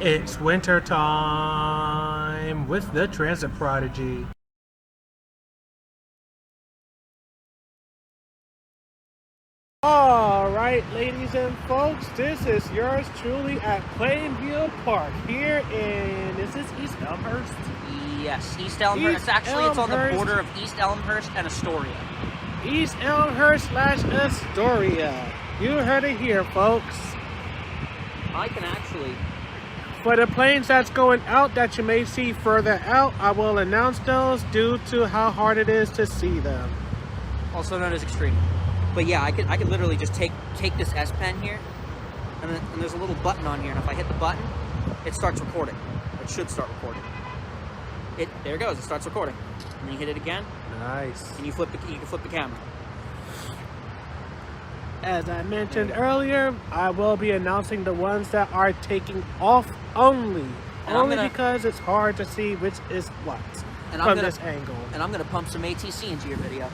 It's winter time with the Transit Prodigy. Alright, ladies and folks, this is yours truly at Planeview Park here in, is this East Elmhurst? Yes, East Elmhurst. East Actually, it's on the Elmhurst. border of East Elmhurst and Astoria. East Elmhurst / Astoria. You heard it here, folks. I can actually... For the planes that's going out that you may see further out, I will announce those due to how hard it is to see them. Also known as extreme. But yeah, I could literally just take this S Pen here, and there's a little button on here, and if I hit the button, it starts recording. It should start recording. There it goes. It starts recording. And then you hit it again. Nice. And you can flip the camera. As I mentioned earlier, I will be announcing the ones that are taking off only. Because it's hard to see which is what from this angle. And I'm going to pump some ATC into your video.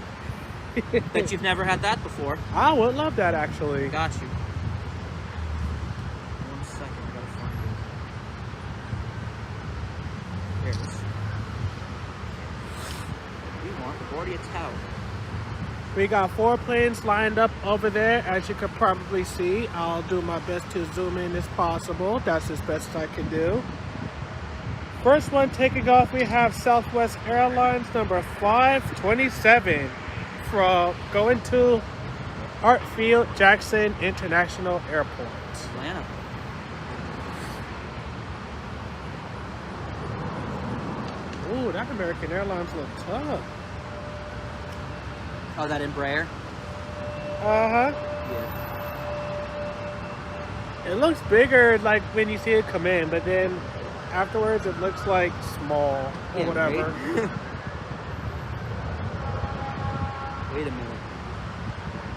Bet you've never had that before. I would love that, actually. Got you. 1 second, I gotta find it. Here it is. We want LaGuardia Tower. We got 4 planes lined up over there, as you can probably see. I'll do my best to zoom in as possible. That's as best I can do. First one taking off, we have Southwest Airlines number 527 from going to Hartsfield Jackson International Airport. Atlanta. Ooh, that American Airlines look tough. Oh, that Embraer? Uh-huh. Yeah. It looks bigger, like, when you see it come in, but then afterwards it looks, like, small or whatever. Right? Wait a minute.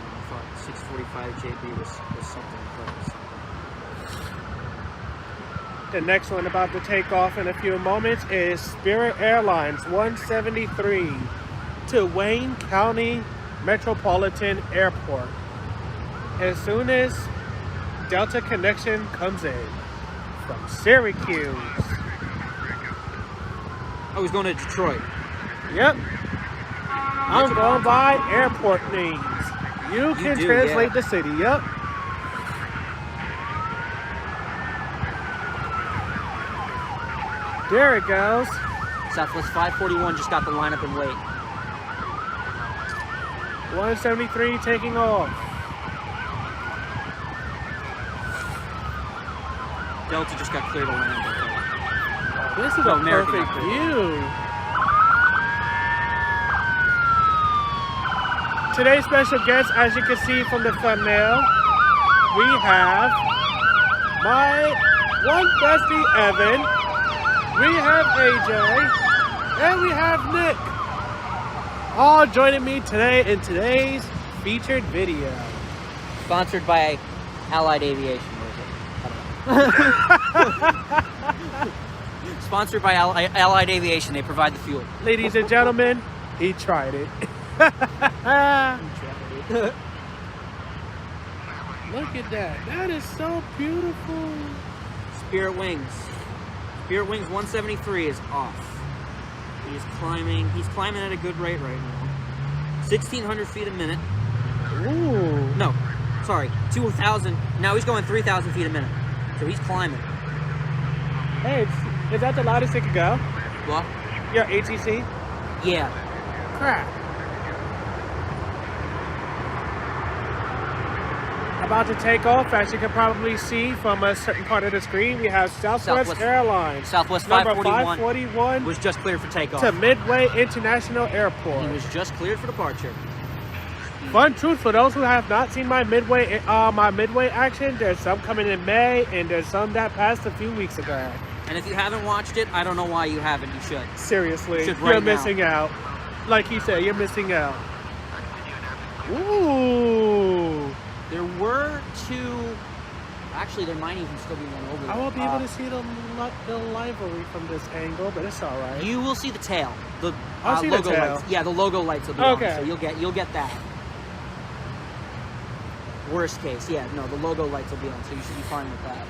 I thought 645 JB was something close. The next one about to take off in a few moments is Spirit Airlines 173 to Wayne County Metropolitan Airport. As soon as Delta connection comes in from Syracuse. I was going to Detroit. Yep. I'm going by airport names. You can translate the city, yep. There it goes. Southwest 541 just got the lineup and wait. 173 taking off. Delta just got cleared to land. This is a perfect view. Today's special guest, as you can see from the thumbnail, we have my one bestie, Evan. We have AJ. And we have Nick. All joining me today in today's featured video. Sponsored by Allied Aviation. Sponsored by Allied Aviation. They provide the fuel. Ladies and gentlemen, he tried it. Look at that. That is so beautiful. Spirit Wings. Spirit Wings 173 is off. He's climbing at a good rate right now. 1,600 feet a minute. Ooh. No, sorry, 2,000. Now he's going 3,000 feet a minute. So he's climbing. Hey, is that the loudest it could go? What? Your ATC? Yeah. Crap. About to take off, as you can probably see from a certain part of the screen, we have Southwest Airlines. Southwest number 541 was just cleared for takeoff. To Midway International Airport. He was just cleared for departure. Fun truth for those who have not seen my Midway action, there's some coming in May, and there's some that passed a few weeks ago. And if you haven't watched it, I don't know why you haven't. You should. Seriously, you're missing out. Like he said, you're missing out. Ooh. There were 2. Actually, there might even still be one over there. I won't be able to see the livery from this angle, but it's all right. You will see the tail. The I'll see logo the tail. lights. Yeah, the logo lights will be on, so you'll get that. Worst case, yeah, no, the logo lights will be on, so you should be fine with that.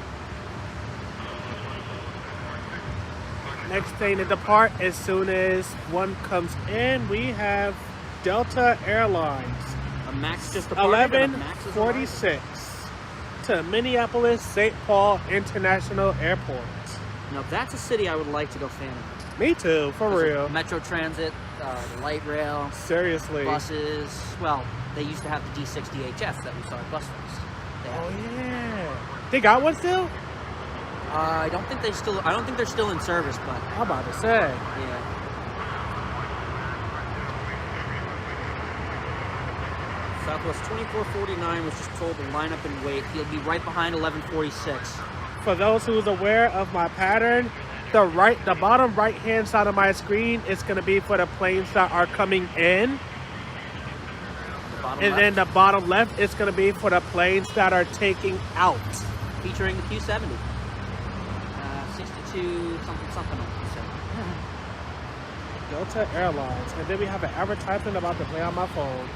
Next thing to depart, as soon as one comes in, we have Delta Airlines. A Max just departed. 11:46 to Minneapolis St. Paul International Airport. Now that's a city I would like to go fan of. Me too, for real. Metro Transit, the light rail, Seriously. buses. Well, they used to have the D60HS that we saw at Bus Fest. Oh yeah. They got one still? I don't think they're still in service, but I'm about to say. yeah. Southwest 2449 was just told to line up and wait. He'll be right behind 1146. For those who's aware of my pattern, the bottom right hand side of my screen is going to be for the planes that are coming in, and then the bottom left is going to be for the planes that are taking out. Featuring the Q70. 62 something on Q70. Delta Airlines, and then we have an advertisement about to play on my phone.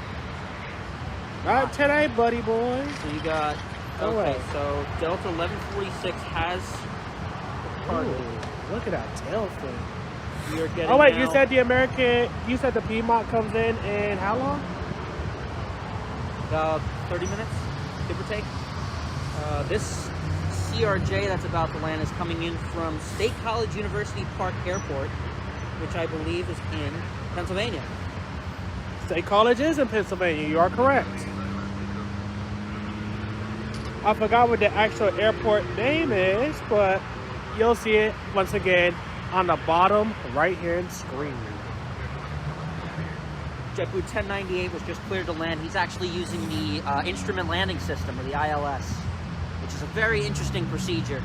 Not today, buddy boy. So you got so Delta 1146 has departed. Ooh, look at that tail fin. We are getting. Oh wait, now, you said the Piedmont comes in how long? 30 minutes, give or take. This CRJ that's about to land is coming in from State College University Park Airport, which I believe is in Pennsylvania. State College is in Pennsylvania. You are correct. I forgot what the actual airport name is, but you'll see it once again on the bottom right-hand screen. JetBlue 1098 was just cleared to land. He's actually using the Instrument Landing System, or the ILS, which is a very interesting procedure.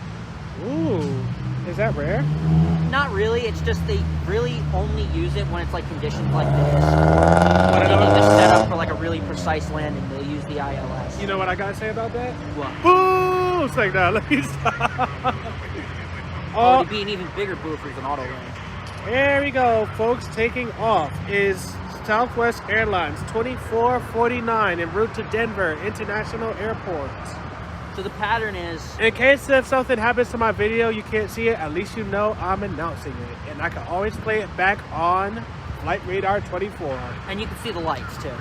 Ooh, is that rare? Not really. It's just they really only use it when it's like conditions like this. When they need to set up for like a really precise landing, they use the ILS. You know what I gotta say about that? What? Boo! It's like that. Let me stop. Oh, it'd be an even bigger boo if it was an auto range. Here we go, folks. Taking off is Southwest Airlines 2449 en route to Denver International Airport. So the pattern is... In case if something happens to my video, you can't see it, at least you know I'm announcing it. And I can always play it back on Flight Radar 24. And you can see the lights, too.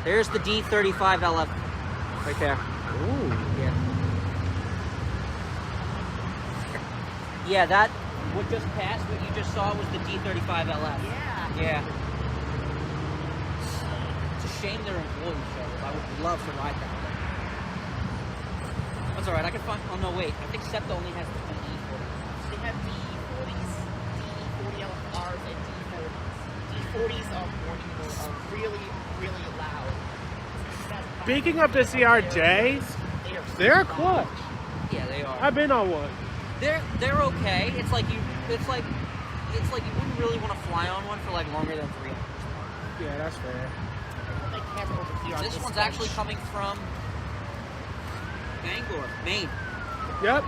There's the D35LF right there. Ooh. Yeah. Yeah, that... What just passed, what you just saw, was the D35LF. Yeah. Yeah. It's a shame they're employee shows. I would love to ride that. That's alright, I can find... Oh, no, wait. I think SEPTA only has the D40s. They have D40s, D40LFRs, and D40s. D40s are really, really loud. Speaking of the CRJs, they're clutch. Yeah, they are. I've been on one. They're okay. It's like you wouldn't really want to fly on one for like longer than 3 hours. Yeah, that's fair. This one's actually coming from Bangor, Maine. Yep,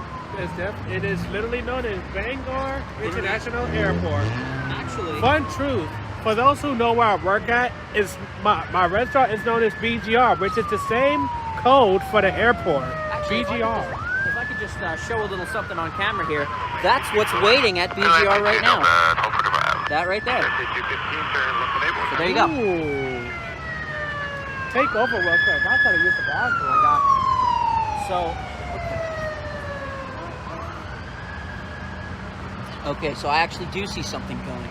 it is literally known as Bangor International Airport. Actually, Fun truth, for those who know where I work at, is my restaurant is known as BGR, which is the same code for the airport. actually, BGR. If I could just show a little something on camera here, that's what's waiting at BGR right now. That right there. So there you go. Ooh. Take over real quick. I gotta use the bathroom. I got it. So, okay, so I actually do see something going on.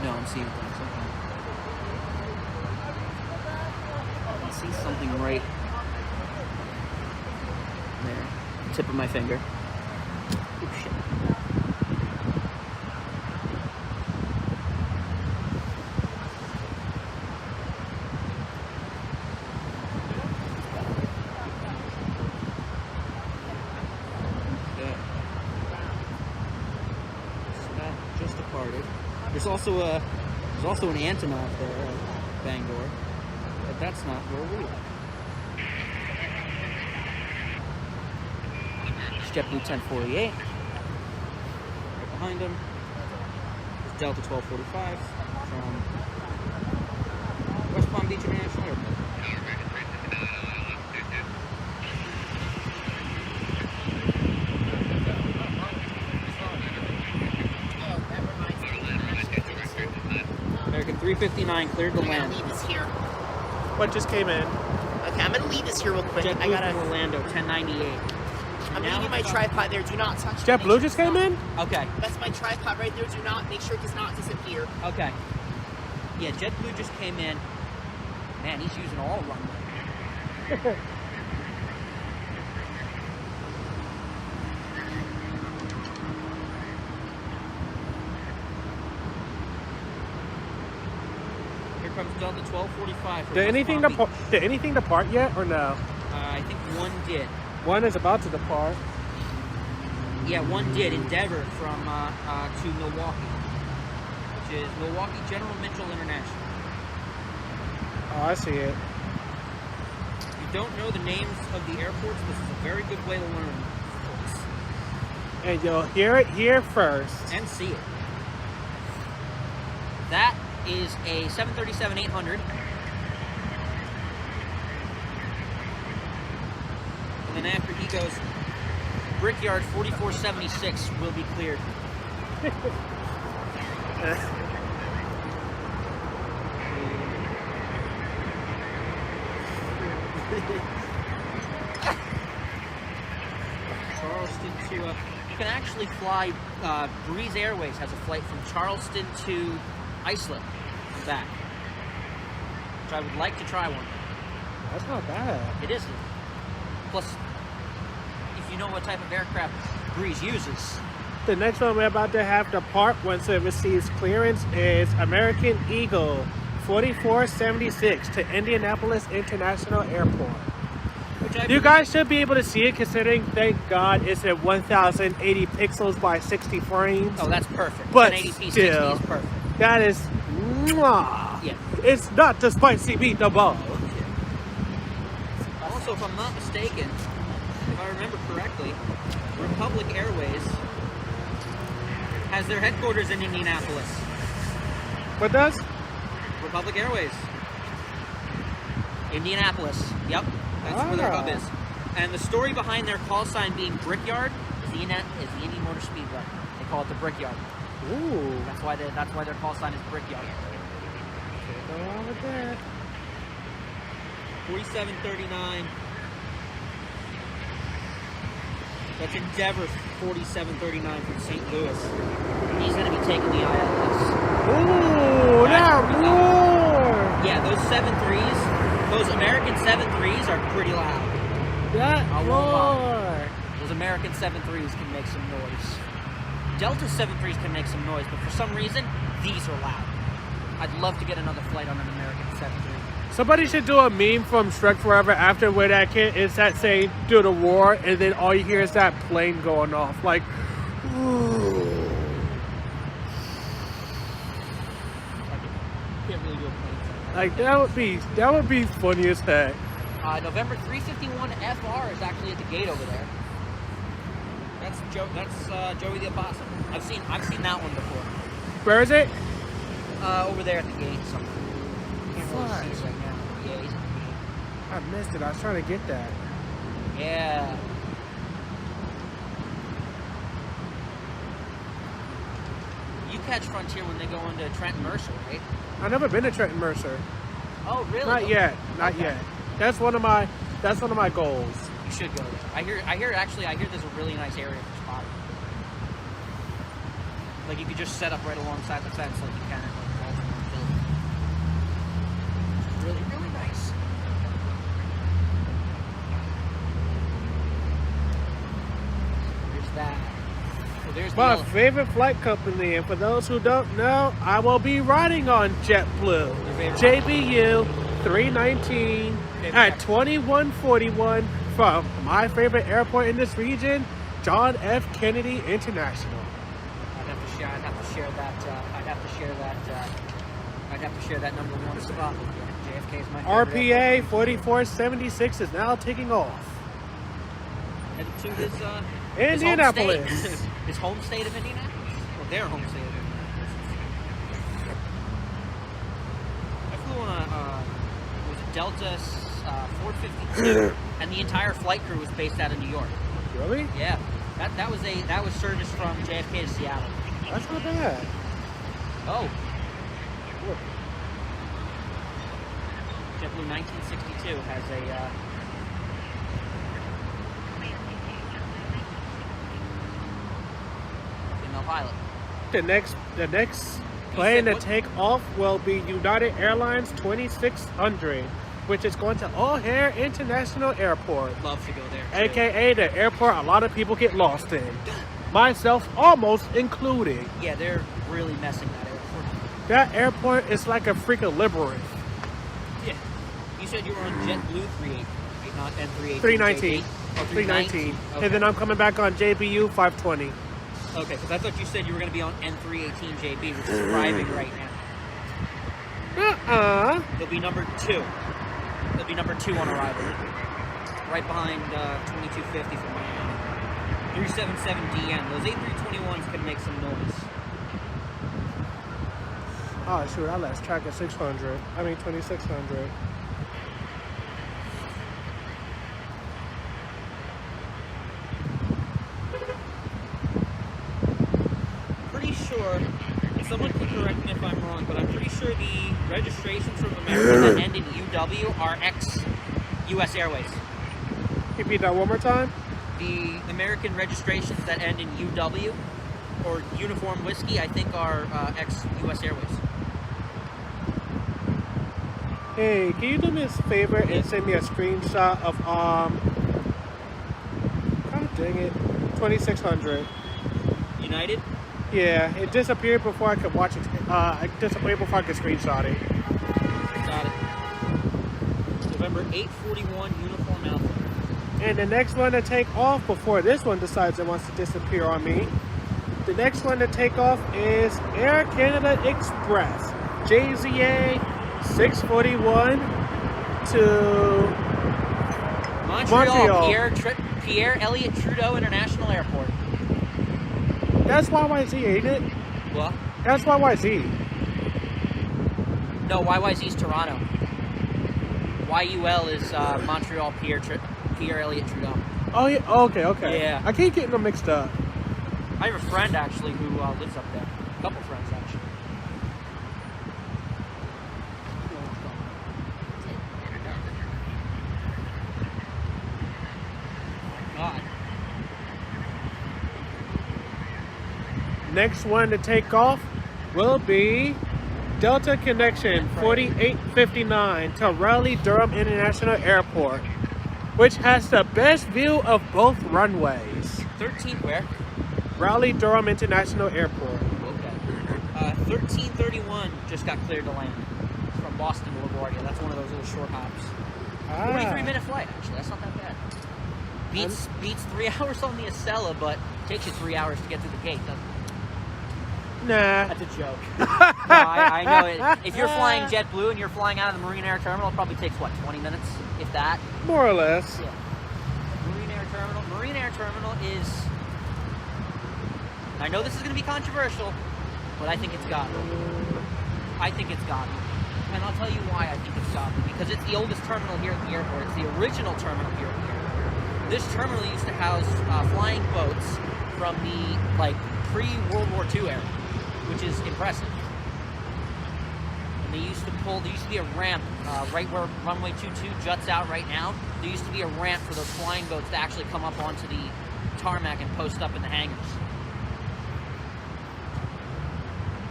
No, I'm seeing things. Okay. I see something right there. Tip of my finger. Oh, shit. There's also an Antonov there at Bangor, but that's not where we are. It's JetBlue 1048. Right behind him is Delta 1245 from West Palm Beach International Airport. 4:59, cleared to I'm gonna land. leave this here. What just came in? Okay, I'm gonna leave this here real quick. I JetBlue gotta. from Orlando, 1098. I'm Now leaving my it's tripod there. Do not touch. it. Make JetBlue sure just it came does in? not- Okay, That's my tripod right there. Do not make sure it does not disappear. okay. Yeah, JetBlue just came in. Man, he's using all runway. Here comes Delta 1245. from Did West anything Palm Beach. did anything depart yet or no? I think one did. One is about to depart. Yeah, one did. Endeavor from to Milwaukee, which is Milwaukee General Mitchell International. Oh, I see it. If you don't know the names of the airports, this is a very good way to learn, folks, And you'll hear it here first. and see it. That is a 737-800. And then after he goes, Brickyard 4476 will be cleared. Charleston to, you can actually fly, Breeze Airways has a flight from Charleston to Iceland and back, which I would like to try one. That's not bad. It isn't. Plus, if you know what type of aircraft Breeze uses, The next one we're about to have depart once it receives clearance is American Eagle 4476 to Indianapolis International Airport. which I You guys should be able to see it considering, thank God, it's at 1080 pixels by 60 frames. Oh, that's perfect. But 1080p 60 still. is perfect. That is, mwah. Yeah. It's not the spicy meatball. Also, if I'm not mistaken, if I remember correctly, Republic Airways has their headquarters in Indianapolis. What does? Republic Airways. Indianapolis. Yep. That's where their hub is. And the story behind their call sign being Brickyard is the Indy Motor Speedway. They call it the Brickyard. Ooh. That's why their call sign is Brickyard. Can't go wrong with that. 4739. That's Endeavor 4739 from St. Louis. He's going to be taking the ILS. Ooh, now more. Yeah, those 7.3s, those American 7.3s are pretty loud. That I won't more. Those American 7.3s can make some noise. Delta 7.3s can make some noise, but for some reason, these are loud. I'd love to get another flight on an American 7.3. Somebody should do a meme from Shrek Forever After where that kid is that saying do the war and then all you hear is that plane going off. Like, ooh. Can't really do a plane. Like that would be funny as heck. November 351 FR is actually at the gate over there. That's Joey the Opossum. I've seen that one before. Where is it? Over there at the gate somewhere. Can't really see it right now. Yeah, he's I missed it. I was trying to get that. yeah. You catch Frontier when they go into Trenton Mercer, right? I've never been to Trenton Mercer. Oh, really? Not yet. Not Okay. yet. That's one of my goals. You should go there. I hear there's a really nice area for spotting. Like you could just set up right alongside the fence like you can at like Baltimore building. Really, really nice. There's that. So there's My the favorite flight company, and for those who don't know, I will be riding on JetBlue. Your favorite JBU 319 at 2141 from my favorite airport in this region, John F. Kennedy International. I'd have to share that number one spot with you. JFK is my favorite. RPA 4476 is now taking off. Headed to his Indianapolis. His home state. His home state of Indianapolis. Or their home state of Indianapolis. I flew on it was a Delta 452, and the entire flight crew was based out of New York. Really? Yeah, that was service from JFK to Seattle. That's not bad. Oh, JetBlue 1962 has a female pilot. The next plane to take off will be United Airlines 2600, which is going to O'Hare International Airport, Love to go there. Too. aka the airport a lot of people get lost in, myself almost included. Yeah, they're really messing that airport. That airport is like a freaking labyrinth. Yeah. You said you were on JetBlue 388, not N318. 319. Oh, 319. Okay. And then I'm coming back on JBU 520. Okay, because I thought you said you were going to be on N318 JB, which is arriving right now. They'll be number 2. They'll be number 2 on arrival. Right behind 2250 from Miami. 377DN. Those A321s can make some noise. Oh shoot, I lost track of 600. I mean 2600. Pretty sure, and someone can correct me if I'm wrong, but I'm pretty sure the registrations from America that end in UW are ex-US Airways. Repeat that one more time. The American registrations that end in UW or Uniform Whiskey, I think, are ex-US Airways. Hey, can you do me a favor and send me a screenshot of God dang it, 2600. United? Yeah, it disappeared before I could watch it. It disappeared before I could screenshot it. Got it. November 841 Uniform Alpha. And the next one to take off before this one decides it wants to disappear on me. The next one to take off is Air Canada Express, JZA 641 to Montreal. Pierre Elliott Trudeau International Airport. That's YYZ, ain't it? What? That's YYZ. No, YYZ is Toronto. YUL is Montreal Pierre Elliott Trudeau. Oh yeah. Okay. Yeah. I keep getting them mixed up. I have a friend actually who lives up there. A couple friends actually. God. Next one to take off will be Delta Connection 4859 to Raleigh-Durham International Airport, which has the best view of both runways. 13 where? Raleigh-Durham International Airport. Okay. 1331 just got cleared to land. It's from Boston to LaGuardia. That's one of those little short hops. 43-minute flight, actually. That's not that bad. Beats 3 hours on the Acela, but takes you 3 hours to get through the gate, doesn't it? Nah. That's a joke. No, I know it. If you're flying JetBlue and you're flying out of the Marine Air Terminal, it probably takes, what, 20 minutes, if that? More or less. Yeah. Marine Air Terminal. Marine Air Terminal is... I know this is going to be controversial, but I think it's godly. I think it's godly. And I'll tell you why I think it's godly. Because it's the oldest terminal here at the airport. It's the original terminal here at the airport. This terminal used to house flying boats from the, pre-World War II era, which is impressive. And there used to be a ramp right where runway 22 juts out right now. There used to be a ramp for those flying boats to actually come up onto the tarmac and post up in the hangars.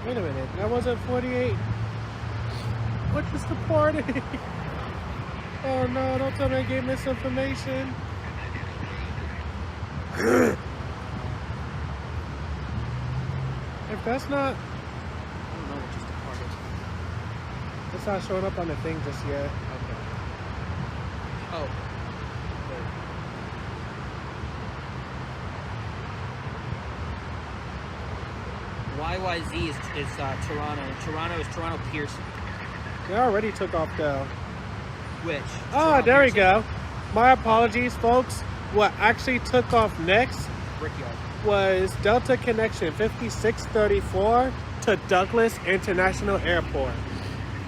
Wait a minute, that wasn't 48. What is the party? Oh no, don't tell me I gave misinformation. If that's not... I don't know what just departed. It's not showing up on the thing just yet. Okay. Oh. YYZ is Toronto. Toronto is Toronto Pearson. They already took off though. Which? Oh, there we go. My apologies, folks. What actually took off next Brickyard. was Delta Connection 5634 to Douglas International Airport.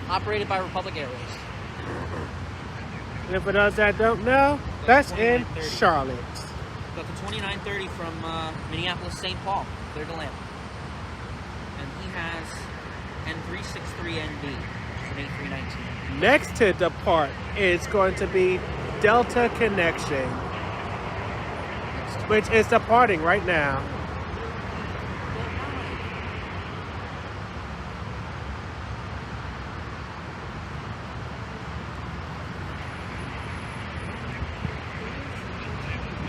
Operated by Republic Airways. And if for those that don't know, that's in 2930. Charlotte. Got the 2930 from Minneapolis, St. Paul. Cleared to land. And he has N363NB. an A319. Next to depart is going to be Delta Connection, which is departing right now.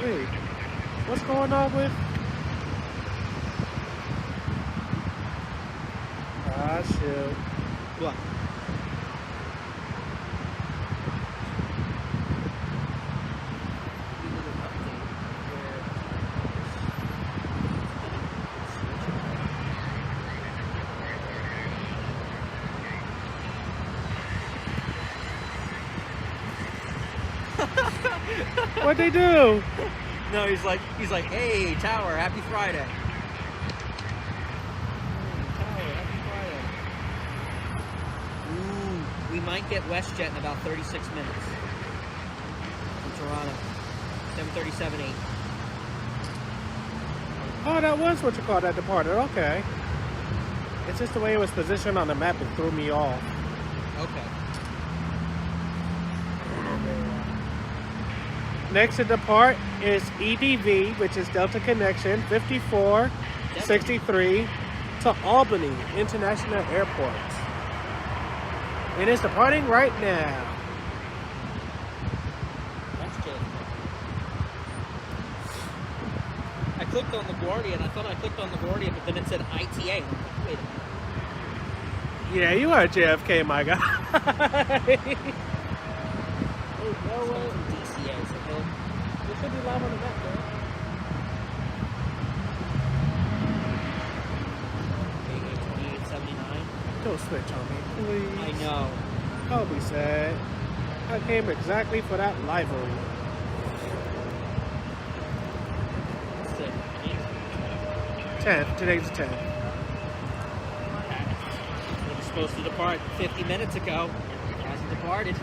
Wait, what's going on with? Ah, shoot. What? What'd they do? No, he's like, hey, Tower, happy Friday. Hey, Tower, happy Friday. Ooh, we might get WestJet in about 36 minutes. From Toronto. 737-8. Oh, that was what you call that departed. Okay. It's just the way it was positioned on the map that threw me off. Okay. Next to depart is EDV, which is Delta Connection 5463 to Albany International Airport. It is departing right now. That's good. I clicked on LaGuardia and I thought I clicked on LaGuardia, but then it said ITA. I'm like, wait a minute. Yeah, you are JFK, my guy. Oh, no way. DCA, so he'll... It should be live on the map, though. Don't switch on me, please. I know. I'll be sad. I came exactly for that livery. Sick. 10th. Today's the 10th. It was supposed to depart 50 minutes ago. It hasn't departed.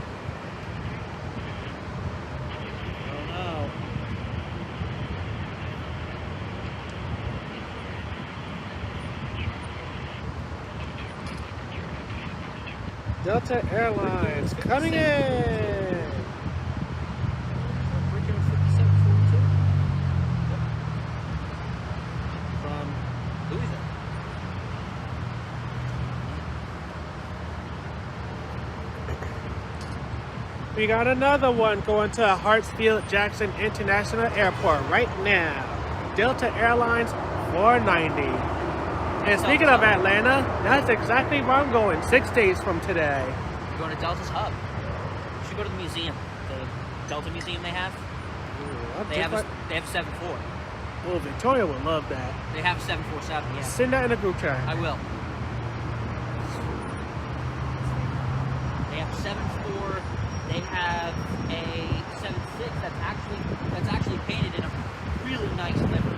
Oh no. Delta Airlines coming in. From Louisville. We got another one going to Hartsfield-Jackson International Airport right now. Delta Airlines 490. And speaking of Atlanta, that's exactly where I'm going 6 days from today. You're going to Delta's hub. You should go to the museum. The Delta Museum they have. Ooh, They have a 747. Well, Victoria would love that. They have a 747, yeah. Send that in a group chat. I will. They have a 74. They have a 76 that's actually painted in a really nice livery.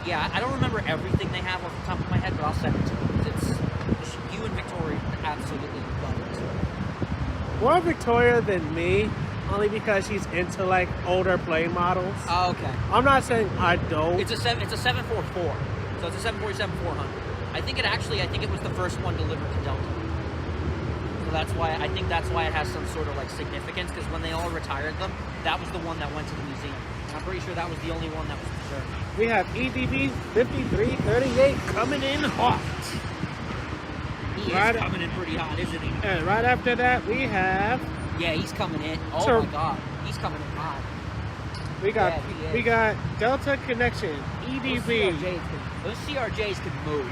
Yeah, I don't remember everything they have off the top of my head, but I'll send it to you. You and Victoria absolutely love it. More Victoria than me, only because she's into like older plane models. Oh, okay. I'm not saying I don't. It's a 744, so it's a 747-400. I think it was the first one delivered to Delta. So that's why it has some sort of like significance, because when they all retired them, that was the one that went to the museum. I'm pretty sure that was the only one that was preserved. We have EDB 5338 coming in hot. He Right is coming in pretty hot, isn't he? And right after that, we have Yeah, he's coming in. Oh Sure. my God, he's coming in hot. we got Yeah, he is. we got Delta Connection EDB Those CRJs can move.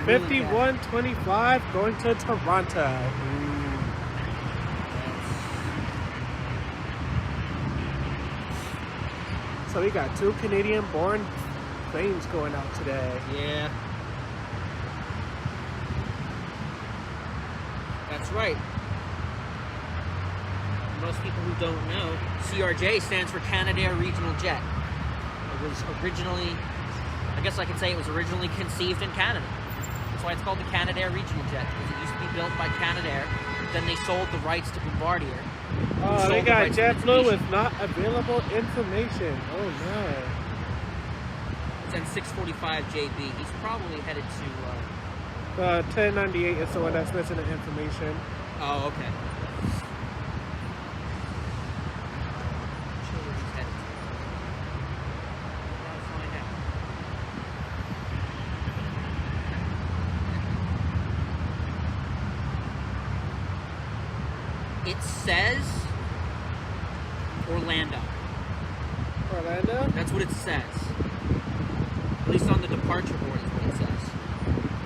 They really can. 5125 going to Toronto. So we got 2 Canadian-born planes going out today. Yeah. That's right. Most people who don't know, CRJ stands for Canadair Regional Jet. It was originally, I guess I could say it was originally conceived in Canada. That's why it's called the Canadair Regional Jet, because it used to be built by Canadair. Then they sold the rights to Bombardier. Oh, they got JetBlue with not available information. Oh no. and 645 JB. He's probably headed to. 1098 is the one that's missing the information. Oh, okay. Sure where he's headed to. Gotta find out. It says Orlando. Orlando? That's what it says. At least on the departure board is what it says.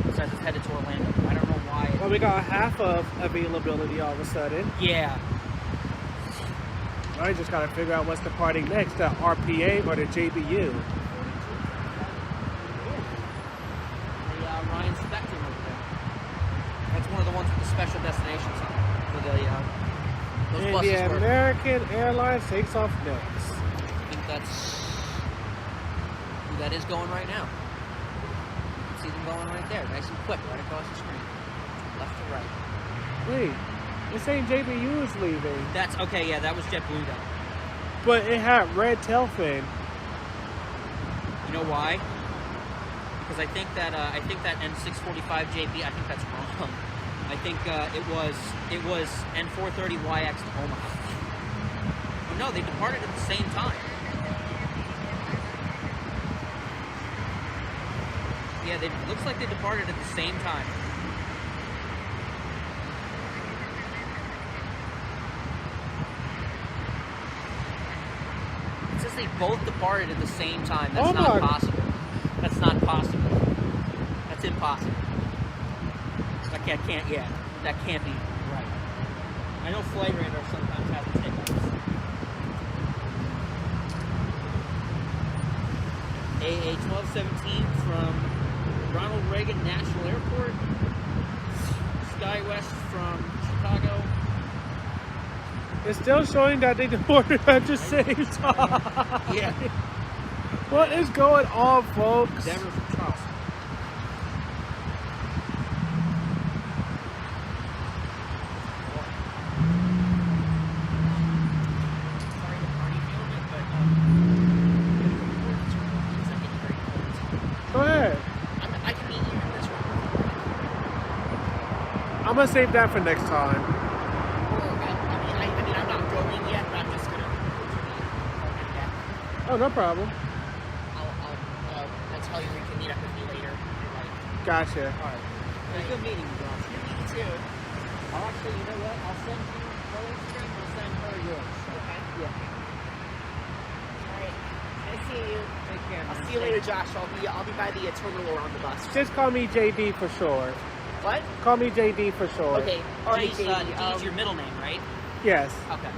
It says it's headed to Orlando. I don't know why. Well, we got half of availability all of a sudden. Yeah. I just gotta figure out what's departing next, the RPA or the JBU. The Ryan Spectrum over there. That's one of the ones with the special destinations on it. For the, those And buses the were- American Airlines takes off next. I think that's who that is going right now. You can see them going right there, nice and quick, right across the screen, left to right. Wait, it's saying JBU is leaving, That's okay. Yeah, that was JetBlue though. but it had red tail fin. You know why? Because I think that N645 JB. I think that's wrong. I think it was N430YX to Omaha. But no, they departed at the same time. Yeah, it looks like they departed at the same time. It says they both departed at the same time. That's Oh not my- possible. That's not possible. That's impossible. Yeah, that can't be right. I know Flight Radar sometimes has to take off. AA 1217 from Ronald Reagan National Airport, SkyWest from Chicago. It's still showing that they deported at the same time. Yeah. What is going on, folks? Denver from Charleston. Sorry to party film it, but Go ahead. I can meet you in this room. I'm gonna save that for next time. I mean, I'm not going yet, but I'm just gonna. Oh, no problem. I'll tell you we can meet up with me later. Like, Gotcha. all right. It was good meeting you, John. me too. I'll actually, you know what? I'll send you her Instagram. I'll send her yours. Okay. Yeah. All right. Nice seeing you. Take care. I'll man. see you later, Josh. I'll be by the terminal or on the bus. Just call me JD for short. What? Call me JD for short. Okay. All right, Dee's, JD. Dee's your middle name, right? Yes. Okay.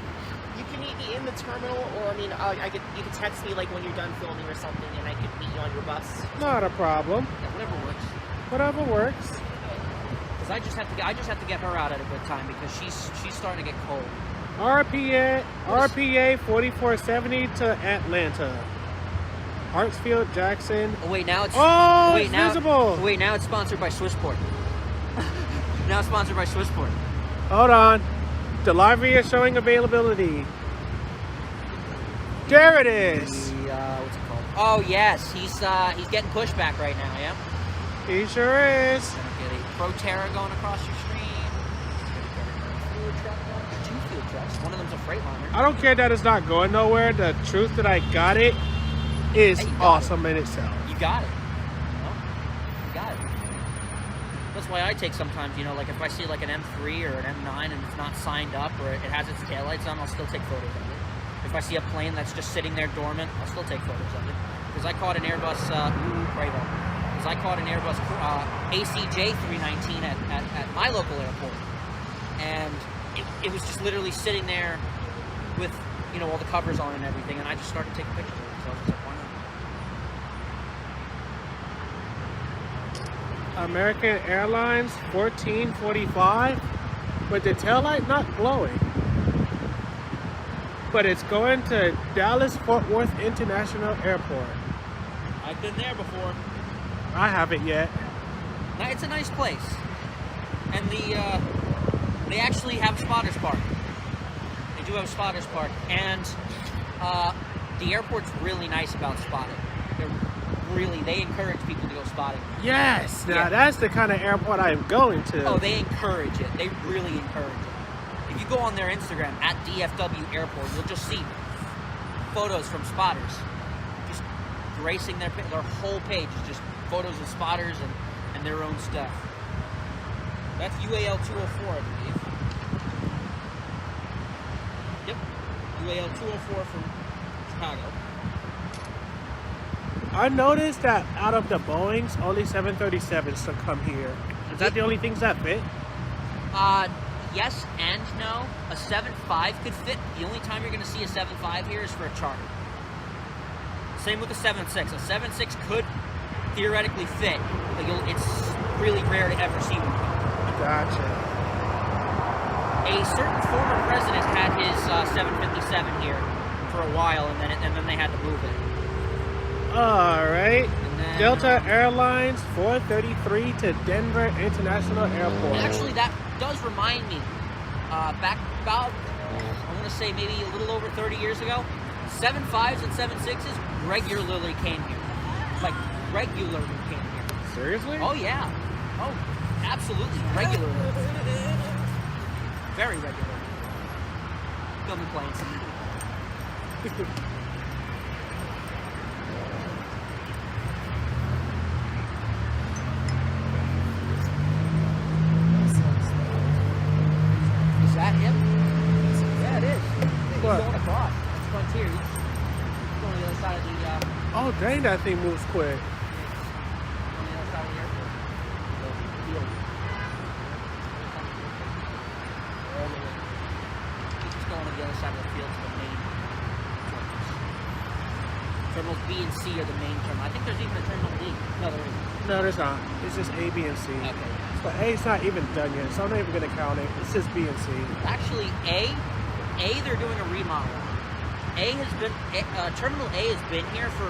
You can meet me in the terminal, or I mean, you can text me like when you're done filming or something, and I could meet you on your bus. Not a problem. Yeah, whatever works. Whatever works. Because I just have to get her out at a good time because she's starting to get cold. RPA 4470 to Atlanta. Hartsfield, Jackson. Oh wait, now it's It's visible. Wait, now it's sponsored by Swissport. Now it's sponsored by Swissport. Hold on. The livery is showing availability. There it is. What's it called? Oh yes, he's getting pushback right now. Yeah. He sure is. Gonna get a Proterra going across your stream. Fuel truck going. 2 fuel trucks. One of them's a Freightliner. I don't care that it's not going nowhere. The truth that I got it is Hey, you got awesome in itself. You got it. Well, you got it. That's why I take sometimes, you know, like if I see like an M3 or an M9 and it's not signed up or it has its taillights on, I'll still take photos of it. If I see a plane that's just sitting there dormant, I'll still take photos of it. Because I caught an Airbus, because I caught an Airbus ACJ 319 at my local airport. And it was just literally sitting there with, you know, all the covers on and everything, and I just started taking pictures of it. So I was just like, why not? American Airlines 1445 with the taillight not glowing. But it's going to Dallas Fort Worth International Airport. I've been there before. I haven't yet. It's a nice place. And they actually have Spotters Park. They do have Spotters Park. And the airport's really nice about spotting. They're they encourage people to go spotting. Yes. Now Yeah. that's the kind of airport I'm going to. Oh, they encourage it. They really encourage it. If you go on their Instagram at DFW Airport, you'll just see photos from spotters, just gracing their whole page is just photos of spotters and their own stuff. That's UAL 204, I believe. Yep, UAL 204 from Chicago. I noticed that out of the Boeings, only 737s to come here. Is that the only things that fit? Yes and no. A 7.5 could fit. The only time you're going to see a 7.5 here is for a charter. Same with the 7.6. A 7.6 could theoretically fit, but it's really rare to ever see one. Gotcha. A certain former president had his 757 here for a while, and then they had to move it. All right. And then, Delta Airlines 433 to Denver International Airport. Actually, that does remind me. Back about, I want to say maybe a little over 30 years ago, 7.5s and 7.6s regularly came here. Like, regularly came here. Seriously? Oh, yeah. Oh, absolutely. Regularly. Very regularly. Filming planes. Is that him? Yeah, it is. He's What? going across. It's Frontier. He's going to the other side of the Oh, dang, that thing moves quick. on the other side of the airport. The field. He's just going to the other side of the field to the main terminals. Terminals B and C are the main terminal. I think there's even a terminal D. No, there isn't. No, there's not. It's just A, B, and C. Okay. But A's not even done yet, so I'm not even going to count it. It's just B and C. Actually, they're doing a remodel. Terminal A has been here for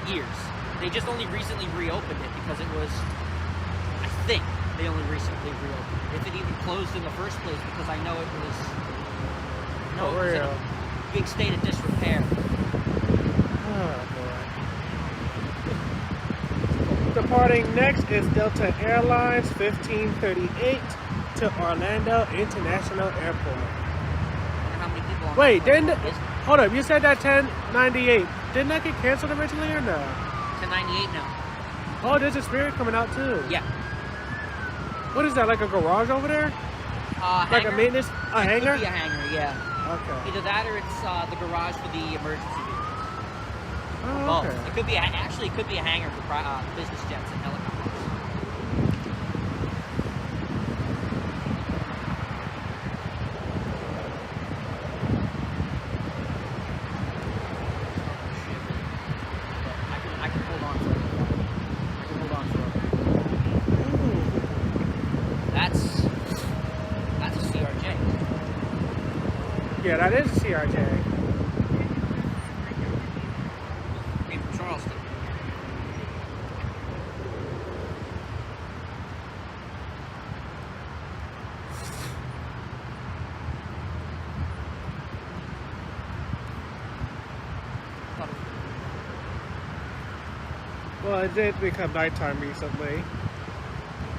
years. They just only recently reopened it because it was, I think, they only recently reopened it. If it even closed in the first place, because I know it was, it was in a big state of disrepair. Oh, boy. Departing next is Delta Airlines 1538 to Orlando International Airport. Wonder how many people on Wait, that didn't flight is. hold up? You said that 1098. Didn't that get canceled originally or no? 1098 now. Oh, there's a Spirit coming out too. Yeah. What is that? Like a garage over there? Like a Hangar? maintenance? A It hangar? could be a hangar, yeah. Okay. Either that or it's the garage for the emergency vehicles. Oh, Both. okay. It could be actually it could be a hangar for business jets and helicopters. I can hold on to it. I can hold on to it. That's a CRJ. Yeah, that is a CRJ. Came from Charleston. Well, it did become nighttime recently.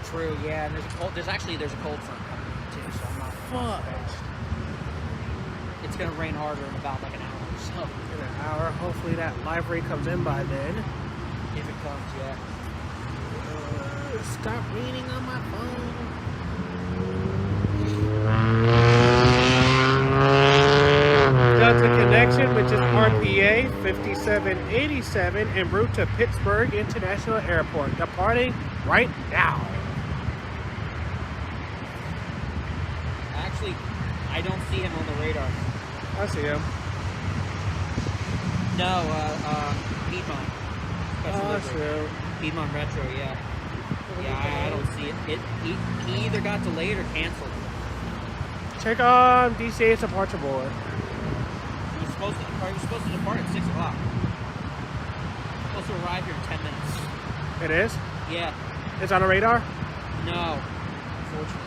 True, yeah, and there's a cold front coming too, so I'm not. Fuck. It's gonna rain harder in about like an hour or so. In an hour. Hopefully that livery comes in by then. If it comes, yeah. Stop reading on my phone. Delta Connection, which is RPA 5787 en route to Pittsburgh International Airport. Departing right now. Actually, I don't see him on the radar. I see him. No, Piedmont. Oh, true. Piedmont Retro, yeah. Yeah, I don't see it. He either got delayed or canceled. Check on DCA's departure board. He was supposed to depart at 6 o'clock. Supposed to arrive here in 10 minutes. It is? Yeah. It's on the radar? No, unfortunately.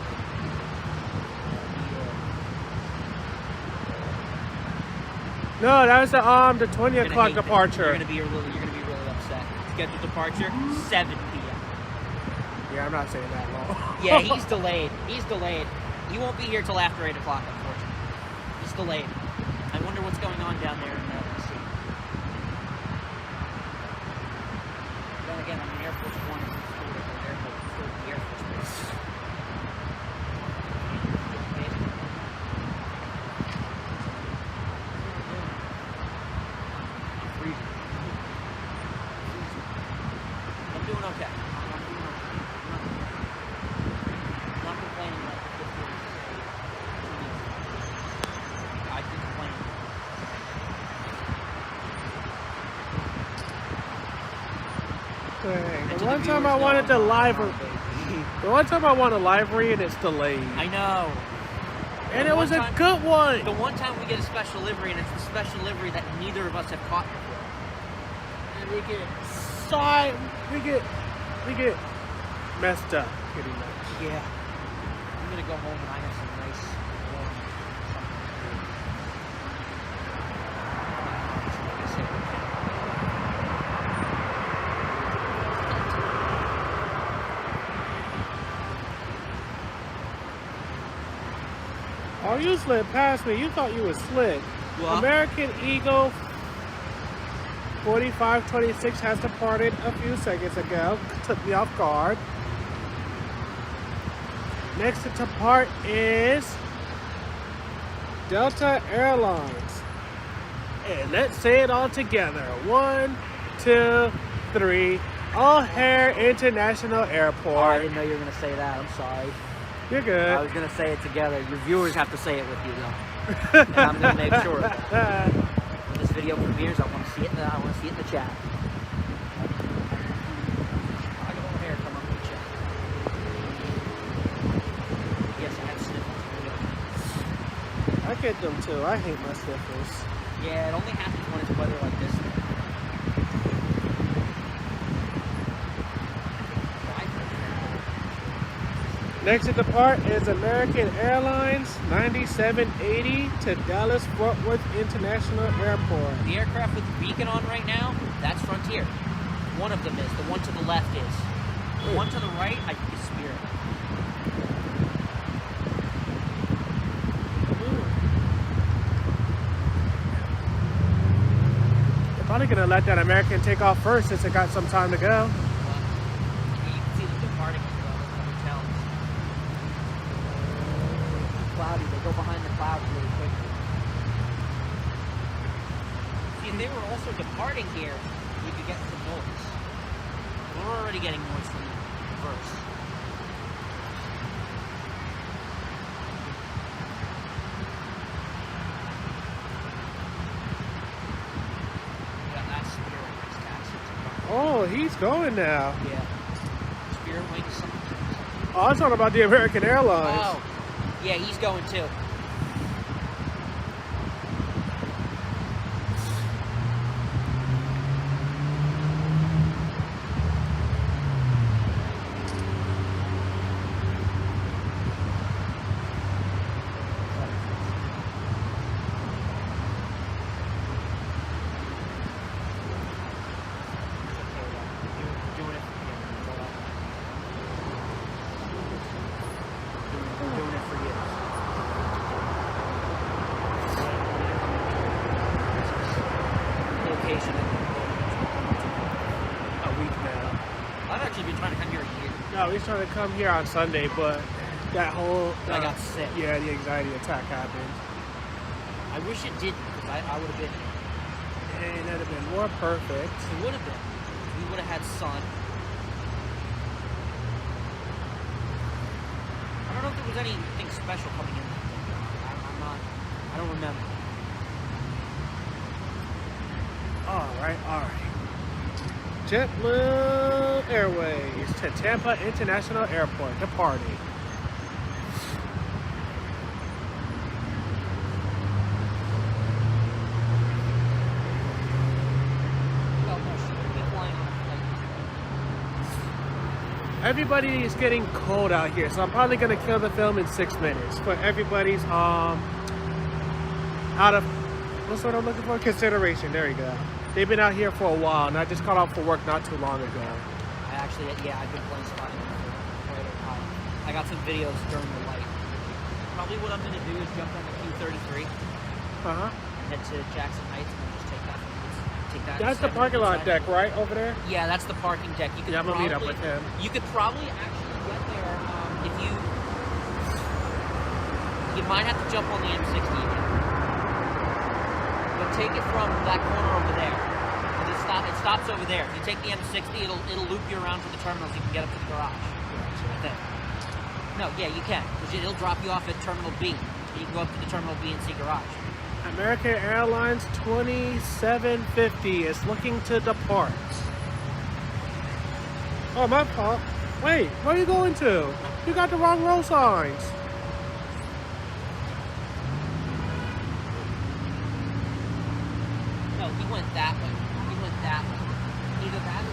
No, that was the 20 You're gonna o'clock hate that. departure. You're gonna be really upset. Scheduled departure, 7 p.m. Yeah, I'm not saying that long. Yeah, he's delayed. He's delayed. He won't be here till after 8 o'clock, unfortunately. He's delayed. I wonder what's going on down there in the sea. Then again, I'm in Air Force One. It's still at the airport. It's still at the Air Force Base. I'm freezing. I'm doing okay. I'm doing okay. I'm not complaining like the 2 weeks. I did complain. Dang, the one time I wanted the livery. The one time I want a livery and it's delayed. I know. And it was a good one. The one time we get a special livery, and it's the special livery that neither of us have caught before. And we get messed up pretty much. Yeah. I'm gonna go home and I have some nice warm Oh, you slid past me. You thought you was slick. Well, American Eagle 4526 has departed a few seconds ago. Took me off guard. Next to depart is Delta Airlines. And let's say it all together. 1, 2, 3. O'Hare International Oh, I Airport. didn't know you were gonna say that. I'm sorry. You're I good. was gonna say it together. Your viewers have to say it with you though. And I'm gonna make sure of that. When this video premieres, I want to see it. I want to see it in the chat. I got O'Hare come up in the chat. Yes, I have sniffles. I get them too. I hate my sniffles. Yeah, it only happens when it's weather like this. Next to depart is American Airlines 9780 to Dallas Fort Worth International Airport. The aircraft with the beacon on right now, that's Frontier. One of them is. The one to the left is. The one to the right, I think is Spirit. They're probably gonna let that American take off first since it got some time to go. You can see them departing from the hotels. Cloudy, they go behind the clouds really quickly. See, if they were also departing here, we could get some noise. We're already getting noise from the reverse. Yeah, that's Spirit Wings taxi. Oh, he's going now. Yeah. Spirit Wings something. Oh, I'm talking about the American Airlines. Oh, yeah, he's going too. No, he's trying to come here on Sunday, but that whole I got sick. Yeah, the anxiety attack happened. I wish it didn't, because I would have been. And that'd have been more perfect. It would have been. We would have had sun. I don't know if there was anything special coming in. I'm not. I don't remember. All right. JetBlue Airways to Tampa International Airport departing. Everybody is getting cold out here, so I'm probably gonna kill the film in 6 minutes. But everybody's out of what's what I'm looking for? Consideration. There you go. They've been out here for a while, and I just got off for work not too long ago. I actually, yeah, I've been playing spotting for quite a while. I got some videos during the light. Probably what I'm going to do is jump on the Q33 Uh-huh. and head to Jackson Heights and just take that. That's the parking lot deck, right, over there? Yeah, that's the parking deck. You could Yeah, I'm going to meet up with him. You could probably actually get there if you... You might have to jump on the M60 again. But take it from that corner over there. It stops over there. If you take the M60, it'll loop you around to the terminals. You can get up to the garage. I think. No, yeah, you can. It'll drop you off at Terminal B. You can go up to the Terminal B and see garage. American Airlines 2750 is looking to depart. Oh, my fault. Wait, where are you going to? You got the wrong road signs. No, he went that way. He went that way. Either that or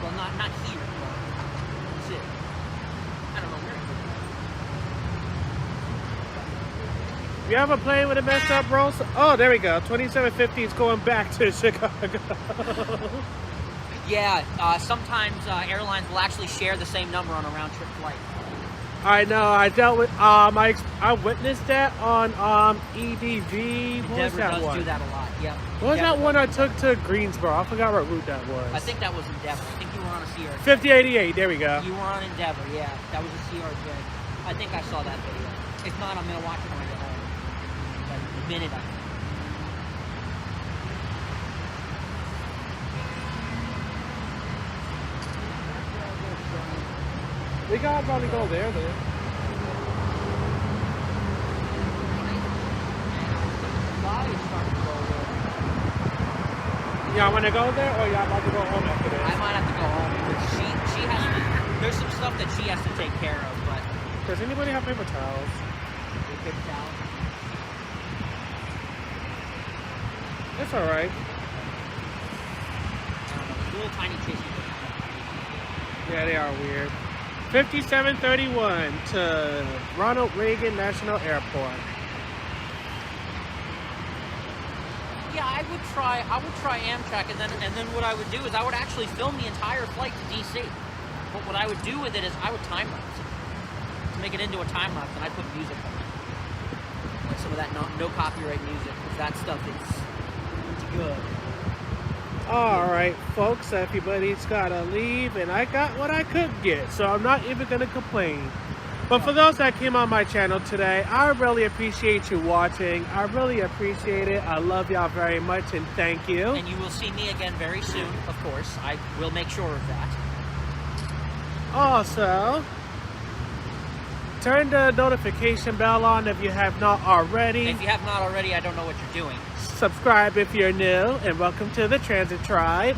well, not here. That's it. I don't know where he went. You have a plane with a messed up road sign? Oh, there we go. 2750 is going back to Chicago. Yeah, sometimes airlines will actually share the same number on a round trip flight. I know. I dealt with. I witnessed that on EDV. What was Endeavor that does one? do that a lot. Yeah. What was that one I took to Greensboro? I forgot what route that was. I think that was Endeavor. I think you were on a CRJ. 5088. There we go. You were on Endeavor. Yeah, that was a CRJ. I think I saw that video. If not, I'm gonna watch it when I get home. Like the minute I. We gotta probably go there then. Y'all wanna go there or y'all about to go home after this? I might have to go home because she has to, there's some stuff that she has to take care of, but Does anybody have paper towels? paper towel. It's alright. I don't know, little tiny tissues. Yeah, they are weird. 5731 to Ronald Reagan National Airport. Yeah, I would try Amtrak, and then what I would do is I would actually film the entire flight to DC. But what I would do with it is I would time lapse it. To make it into a time lapse, and I put music on it. Like some of that no copyright music, because that stuff is good. Alright, folks, everybody's gotta leave, and I got what I could get, so I'm not even gonna complain. But for those that came on my channel today, I really appreciate you watching. I really appreciate it. I love y'all very much, and thank you. And you will see me again very soon, of course. I will make sure of that. Also, turn the notification bell on if you have not already. If you have not already, I don't know what you're doing. Subscribe if you're new, and welcome to the Transit Tribe.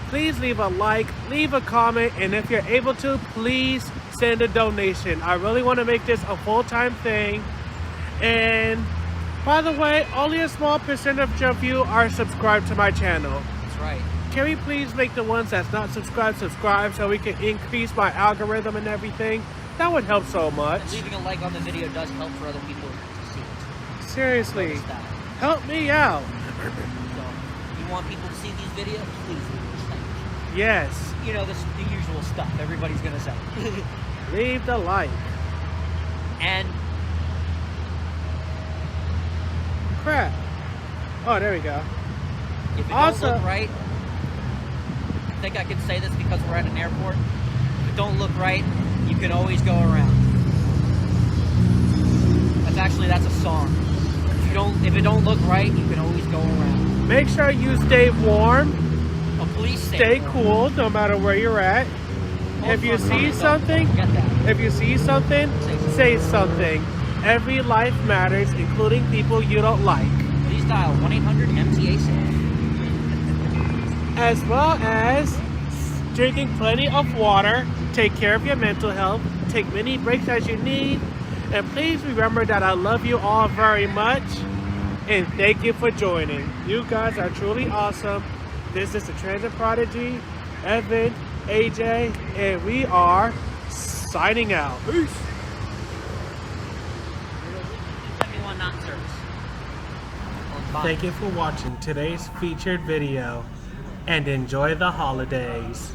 Please leave a like, leave a comment, and if you're able to, please send a donation. I really want to make this a full-time thing. And by the way, only a small percentage of you are subscribed to my channel. That's right. Can we please make the ones that's not subscribed subscribe so we can increase my algorithm and everything? That would help so much. And leaving a like on the video does help for other people to see it. Seriously, Notice that. help me out. So, you want people to see these videos? Please leave a like. Yes, You know, the usual stuff everybody's going to say. leave the like. And Crap. Oh, there we go. if it Also- don't look right, I think I can say this because we're at an airport. If it don't look right, you can always go around. That's a song. If it don't look right, you can always go around. Make sure you stay warm. Oh, please Stay warm. cool no matter where you're at. If you see something, say something. Every life matters, including people you don't like. Please dial 1-800-MTA-SAFE. As well as drinking plenty of water, take care of your mental health, take many breaks as you need, and please remember that I love you all very much, and thank you for joining. You guys are truly awesome. This is the Transit Prodigy, Evan, AJ, and we are signing out. Peace. Everyone not Bye. Thank you for watching today's featured video and enjoy the holidays.